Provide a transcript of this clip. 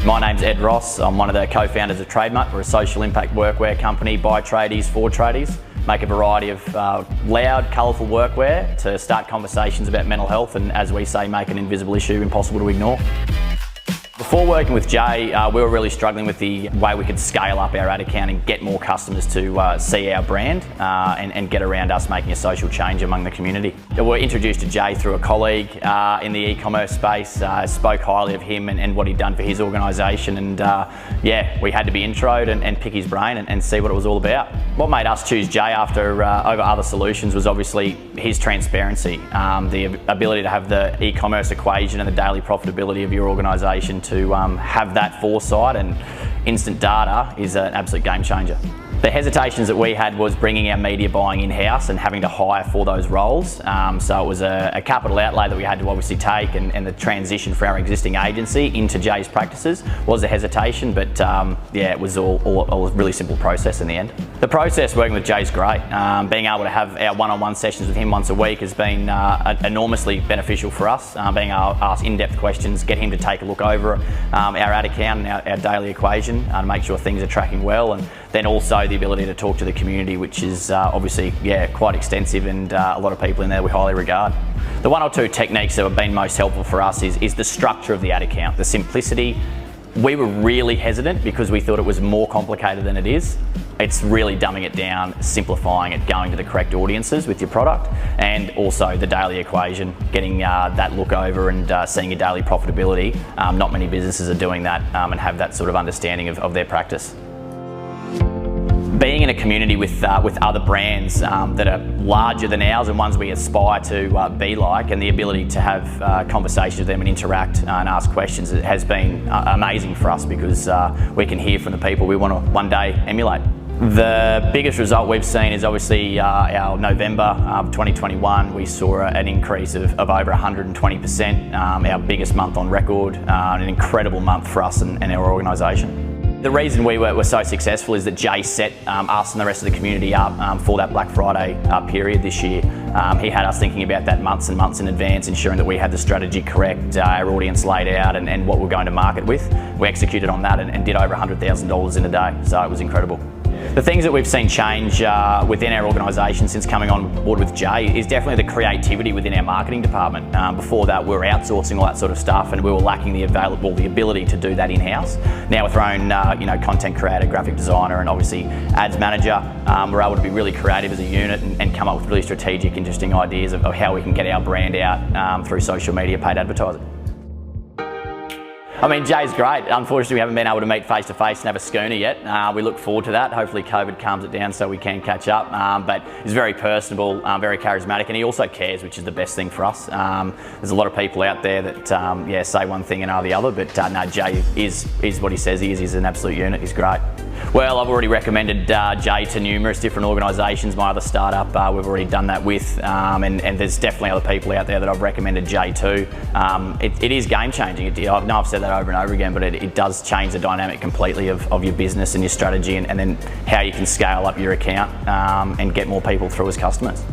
My name's Ed Ross. I'm one of the co-founders of TradeMutt. We're a social impact workwear company by tradies for tradies. Make a variety of loud, colourful workwear to start conversations about mental health and, as we say, make an invisible issue impossible to ignore. Before working with Jay, we were really struggling with the way we could scale up our ad account and get more customers to see our brand and get around us making a social change among the community. We were introduced to Jay through a colleague in the e-commerce space, spoke highly of him and what he'd done for his organisation, and yeah, we had to be introed and pick his brain and see what it was all about. What made us choose Jay over other solutions was obviously his transparency, the ability to have the e-commerce equation and the daily profitability of your organisation to have that foresight and instant data is an absolute game changer. The hesitations that we had was bringing our media buying in-house and having to hire for those roles. So it was a capital outlay that we had to obviously take, and the transition for our existing agency into Jay's practices was a hesitation, but yeah, it was all a really simple process in the end. The process working with Jay's great. Being able to have our one-on-one sessions with him once a week has been enormously beneficial for us. Being able to ask in-depth questions, get him to take a look over our ad account and our daily equation to make sure things are tracking well, and then also the ability to talk to the community, which is obviously quite extensive, and a lot of people in there we highly regard. The one or two techniques that have been most helpful for us is the structure of the ad account, the simplicity. We were really hesitant because we thought it was more complicated than it is. It's really dumbing it down, simplifying it, going to the correct audiences with your product, and also the daily equation, getting that look over and seeing your daily profitability. Not many businesses are doing that and have that sort of understanding of their practice. Being in a community with other brands that are larger than ours and ones we aspire to be like, and the ability to have conversations with them and interact and ask questions, it has been amazing for us, because we can hear from the people we want to one day emulate. The biggest result we've seen is obviously our November of 2021. We saw an increase of over 120%, our biggest month on record, an incredible month for us and our organisation. The reason we were so successful is that Jay set us and the rest of the community up for that Black Friday period this year. He had us thinking about that months and months in advance, ensuring that we had the strategy correct, our audience laid out, and what we're going to market with. We executed on that and did over $100,000 in a day, so it was incredible. The things that we've seen change within our organisation since coming on board with Jay is definitely the creativity within our marketing department. Before that, we were outsourcing all that sort of stuff, and we were lacking the ability to do that in-house. Now with our own content creator, graphic designer, and obviously ads manager, we're able to be really creative as a unit and come up with really strategic, interesting ideas of how we can get our brand out through social media, paid advertising. I mean, Jay's great. Unfortunately, we haven't been able to meet face to face and have a schooner yet. We look forward to that. Hopefully COVID calms it down so we can catch up. But he's very personable, very charismatic, and he also cares, which is the best thing for us. There's a lot of people out there that say one thing and are the other, but no, Jay is what he says he is. He's an absolute unit. He's great. Well, I've already recommended Jay to numerous different organisations. My other startup, we've already done that with, and there's definitely other people out there that I've recommended Jay to. It is game changing. I know I've said that over and over again, but it does change the dynamic completely of your business and your strategy, and then how you can scale up your account and get more people through as customers.